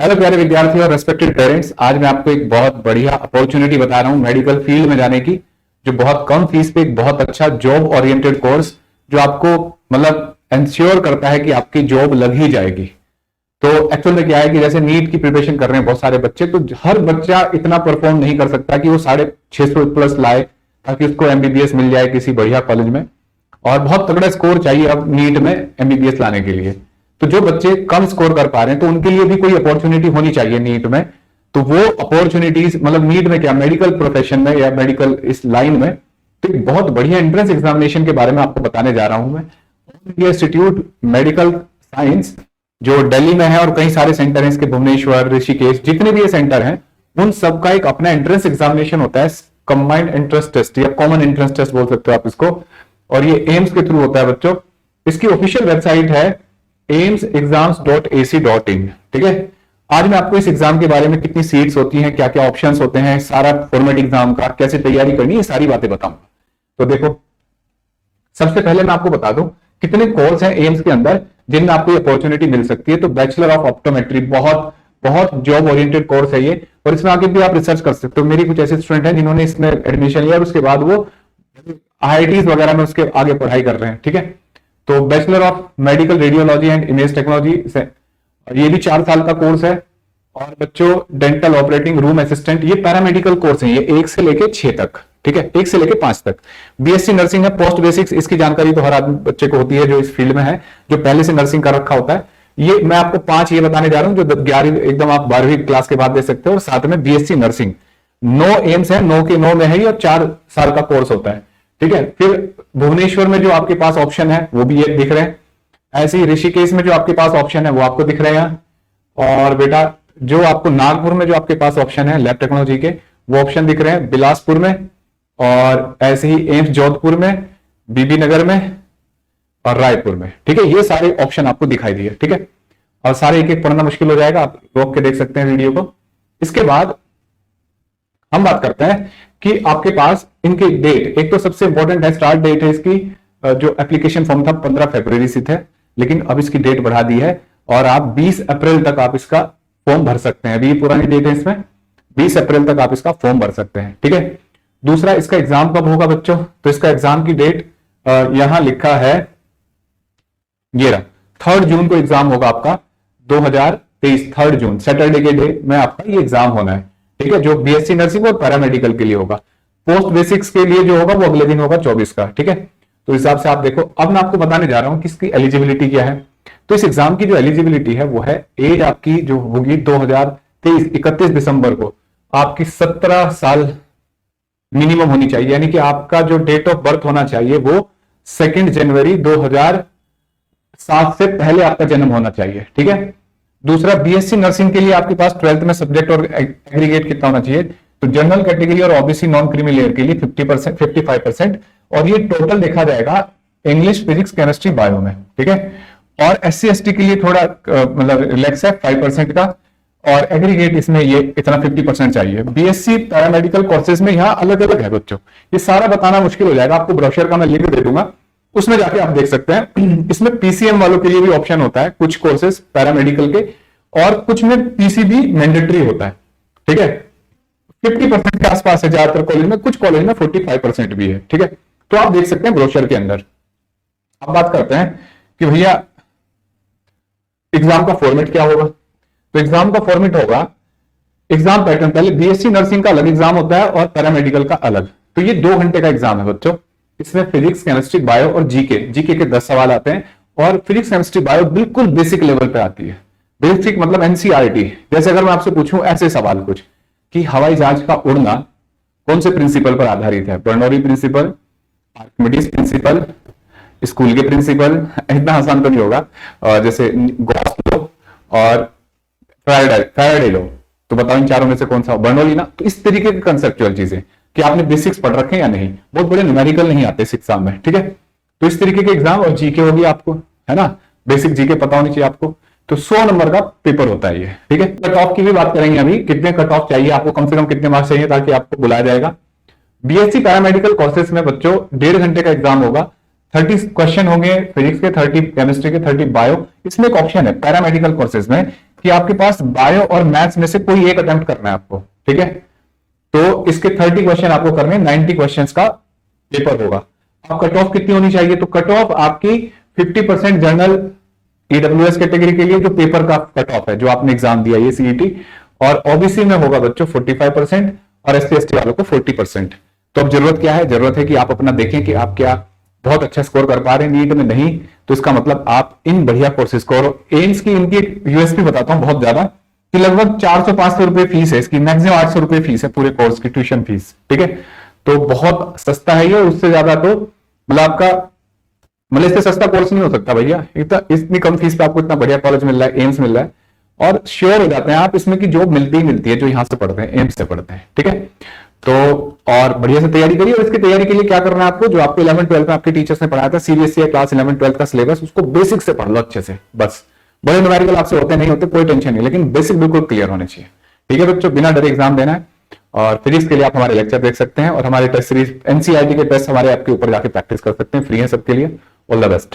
Hello प्यारे विद्यार्थी और रेस्पेक्टेड पेरेंट्स, आज मैं आपको एक बहुत बढ़िया अपॉर्चुनिटी बता रहा हूं मेडिकल फील्ड में जाने की, जो बहुत कम फीस पे एक बहुत अच्छा जॉब ओरिएंटेड कोर्स जो आपको मतलब इंश्योर करता है कि आपकी जॉब लग ही जाएगी। तो एक्चुअल में क्या है कि जैसे नीट की प्रिपरेशन कर रहे हैं बहुत सारे बच्चे, तो हर बच्चा इतना परफॉर्म नहीं कर सकता कि वो 650 प्लस लाए ताकि उसको एमबीबीएस मिल जाए किसी बढ़िया कॉलेज में, और बहुत तगड़ा स्कोर चाहिए अब नीट में एमबीबीएस लाने के लिए। तो जो बच्चे कम स्कोर कर पा रहे हैं तो उनके लिए भी कोई अपॉर्चुनिटी होनी चाहिए नीट में। तो वो अपॉर्चुनिटीज मतलब नीट में क्या, मेडिकल प्रोफेशन में या मेडिकल इस लाइन में, तो एक बहुत बढ़िया एंट्रेंस एग्जामिनेशन के बारे में आपको बताने जा रहा हूं मैं। ये इंस्टीट्यूट मेडिकल साइंस जो दिल्ली में है और कई सारे सेंटर हैं इसके, भुवनेश्वर, ऋषिकेश, जितने भी ये सेंटर हैं उन सबका एक अपना एंट्रेंस एग्जामिनेशन होता है, कंबाइंड एंट्रेंस टेस्ट या कॉमन एंट्रेंस टेस्ट बोल सकते हो आप इसको, और ये एम्स के थ्रू होता है बच्चों। इसकी ऑफिशियल वेबसाइट है aimsexams.ac.in। ठीक है, आज मैं आपको इस एग्जाम के बारे में कितनी सीट्स होती हैं, क्या क्या ऑप्शंस होते हैं, सारा फॉर्मेट एग्जाम का, कैसे तैयारी करनी है, सारी बातें बताऊंगा। तो देखो, सबसे पहले मैं आपको बता दूं कितने कोर्स हैं एम्स के अंदर जिनमें आपको ये अपॉर्चुनिटी मिल सकती है। तो बैचलर ऑफ ऑप्टोमेट्री बहुत बहुत जॉब ओरिएंटेड कोर्स है ये, और इसमें आगे भी आप रिसर्च कर सकते हो। मेरी कुछ ऐसे स्टूडेंट हैं जिन्होंने इसमें एडमिशन लिया और उसके बाद वो IITs वगैरह में उसके आगे पढ़ाई कर रहे हैं। ठीक है, तो bachelor of medical radiology and image technology से ये भी 4 साल का कोर्स है। और बच्चों डेंटल ऑपरेटिंग रूम असिस्टेंट, ये पैरामेडिकल कोर्स है, ये 1 से लेके 6 तक। ठीक है, 1 से लेके 5 तक। बीएससी नर्सिंग है, पोस्ट बेसिक्स, इसकी जानकारी तो हर आदमी बच्चे को होती है जो इस फील्ड में है, जो पहले से नर्सिंग कर रखा होता है। ये मैं आपको 5 ये बताने जा रहा हूं जो 11वीं एकदम आप 12वीं क्लास के बाद दे सकते हो, और साथ में बीएससी नर्सिंग 9 एम्स है, 9 के 9 में है, और 4 साल का कोर्स होता है। ठीक है, फिर भुवनेश्वर में जो आपके पास ऑप्शन है वो भी ये दिख रहे हैं, ऐसे ही ऋषिकेश में जो आपके पास ऑप्शन है वो आपको दिख रहे हैं, और बेटा जो आपको नागपुर में जो आपके पास ऑप्शन है लैब टेक्नोलॉजी के, वो ऑप्शन दिख रहे हैं बिलासपुर में, और ऐसे ही एम्स जोधपुर में, बीबी नगर में और रायपुर में। ठीक है, ये सारे ऑप्शन आपको दिखाई दिए। ठीक है, और सारे एक एक पढ़ना मुश्किल हो जाएगा, आप रोक के देख सकते हैं वीडियो को। इसके बाद हम बात करते हैं कि आपके पास इनकी डेट, एक तो सबसे इंपॉर्टेंट है स्टार्ट डेट है इसकी, जो एप्लीकेशन फॉर्म था 15 फरवरी से थे, लेकिन अब इसकी डेट बढ़ा दी है और आप 20 अप्रैल तक आप इसका फॉर्म भर सकते हैं। अभी पुरानी डेट है इसमें, 20 अप्रैल तक आप इसका फॉर्म भर सकते हैं। ठीक है, दूसरा इसका एग्जाम कब होगा बच्चों, तो इसका एग्जाम की डेट यहां लिखा है, ये रहा, 3 जून को एग्जाम होगा आपका 2023, 3 जून सैटरडे के डे में आपका ये एग्जाम होना है। ठीक है, जो बीएससी नर्सिंग और पैरामेडिकल के लिए होगा। पोस्ट बेसिक्स के लिए जो होगा वो अगले दिन होगा 24 का। ठीक है, तो हिसाब से आप देखो। अब मैं आपको बताने जा रहा हूं कि इसकी एलिजिबिलिटी क्या है। तो इस एग्जाम की जो एलिजिबिलिटी है वो है, एज आपकी जो होगी 2023 31 दिसंबर को आपकी 17 साल मिनिमम होनी चाहिए, यानी कि आपका जो डेट ऑफ बर्थ होना चाहिए वो 2 जनवरी 2007 से पहले आपका जन्म होना चाहिए। ठीक है, दूसरा बीएससी नर्सिंग के लिए आपके पास 12th में सब्जेक्ट और एग्रीगेट कितना होना चाहिए, तो जनरल कैटेगरी और ओबीसी नॉन क्रीमी लेयर के लिए 50% 55%, और ये टोटल देखा जाएगा इंग्लिश, फिजिक्स, केमिस्ट्री, बायो में। ठीक है, और SC ST के लिए थोड़ा मतलब रिलैक्स है 5% का, और एग्रीगेट इसमें ये इतना 50% चाहिए। बीएससी पैरामेडिकल कोर्सेज में यहाँ अलग अलग है बच्चों, ये सारा बताना मुश्किल हो जाएगा, आपको ब्रोशर का मैं लिंक दे दूंगा, उसमें जाके आप देख सकते हैं। इसमें पीसीएम वालों के लिए भी ऑप्शन होता है कुछ कोर्सेज पैरामेडिकल के, और कुछ में पीसीबी मैंडेटरी होता है। ठीक है, 50% के आसपास है ज्यादातर कॉलेज में, कुछ कॉलेज में 45% भी है। ठीक है, तो आप देख सकते हैं ब्रोशर के अंदर। अब बात करते हैं कि भैया एग्जाम का फॉर्मेट क्या होगा। तो एग्जाम का फॉर्मेट होगा, एग्जाम पैटर्न, पहले बीएससी नर्सिंग का अलग एग्जाम होता है और पैरामेडिकल का अलग। तो ये 2 घंटे का एग्जाम है बच्चों। इसमें फिजिक्स, केमिस्ट्री, बायो और जीके के 10 सवाल आते हैं, और फिजिक्स, केमिस्ट्री, बायो बिल्कुल बेसिक लेवल पे आती है। बेसिक मतलब एनसीईआरटी। जैसे अगर मैं आपसे पूछूं ऐसे सवाल कुछ कि हवाई जहाज का उड़ना कौन से प्रिंसिपल पर आधारित है, Bernoulli principle, Archimedes principle, school के प्रिंसिपल, इतना आसान तो नहीं होगा, और जैसे गॉस लॉ और फैराडे लॉ, तो बताओ इन चारों में से कौन सा, बर्नौली ना। तो इस तरीके की कंसेप्चुअल चीजें कि आपने बेसिक्स पढ़ रखे हैं या नहीं, बहुत बड़े न्यूमेरिकल नहीं आते इस एग्जाम में। ठीक है, तो इस तरीके के एग्जाम, और जीके होगी आपको, है ना, बेसिक जीके पता होनी चाहिए आपको। तो 100 नंबर का पेपर होता है ये। ठीक है, कट ऑफ की भी बात करेंगे अभी, कितने कट ऑफ चाहिए आपको, कम से कम कितने मार्क्स चाहिए ताकि आपको बुलाया जाएगा। बीएससी पैरामेडिकल कोर्सेज में बच्चों 1.5 घंटे का एग्जाम होगा, 30 क्वेश्चन होंगे फिजिक्स के, 30 केमिस्ट्री के, 30 बायो। इसमें एक ऑप्शन है पैरामेडिकल कोर्सेज में कि आपके पास बायो और मैथ्स में से कोई एक अटेम्प्ट करना है आपको, ठीक है। तो इसके 30 क्वेश्चन आपको करने, 90 क्वेश्चंस का पेपर होगा। अब कट ऑफ कितनी होनी चाहिए, तो कट ऑफ आपकी 50% जनरल ईडब्ल्यूएस कैटेगरी के लिए जो पेपर का कट ऑफ है, जो आपने एग्जाम दिया ये सीईटी, और ओबीसी में होगा बच्चों 45% और एससी एसटी वालों को 40%। तो अब जरूरत क्या है, जरूरत है कि आप अपना देखें कि आप क्या बहुत अच्छा स्कोर कर पा रहे हैं नीट में, नहीं तो इसका मतलब आप इन बढ़िया कोर्सेज को, एम्स की इनकी यूएसपी बताता हूं बहुत ज्यादा, कि लगभग 400-500 रुपए फीस है इसकी, मैक्सिमम 800 रुपए फीस है पूरे कोर्स की ट्यूशन फीस, ठीक है। तो बहुत सस्ता है ये, उससे ज्यादा तो मतलब आपका, मतलब इससे सस्ता कोर्स नहीं हो सकता भैया। इतनी कम फीस पे आपको इतना बढ़िया कॉलेज मिल रहा है, एम्स मिल रहा है, और श्योर हो जाते हैं आप इसमें कि जॉब मिलती ही मिलती है जो यहां से पढ़ते हैं, एम्स से पढ़ते हैं, ठीक है। तो और बढ़िया से तैयारी करिए, और इसकी तैयारी के लिए क्या करना है आपको, जो आपको 11-12 में आपके टीचर्स ने पढ़ाया था सीबीएसई क्लास 11-12 का सिलेबस, उसको बेसिक से पढ़ लो अच्छे से, बस। बड़े न्यूमेरिकल आपसे होते नहीं होते कोई टेंशन नहीं, लेकिन बेसिक बिल्कुल क्लियर होने चाहिए, ठीक है बच्चों। बिना डरे एग्जाम देना है, और फिजिक्स के लिए आप हमारे लेक्चर देख सकते हैं, और हमारे टेस्ट सीरीज एनसीईआरटी के टेस्ट हमारे आपके ऊपर जाके प्रैक्टिस कर सकते हैं, फ्री है सबके लिए। All the best.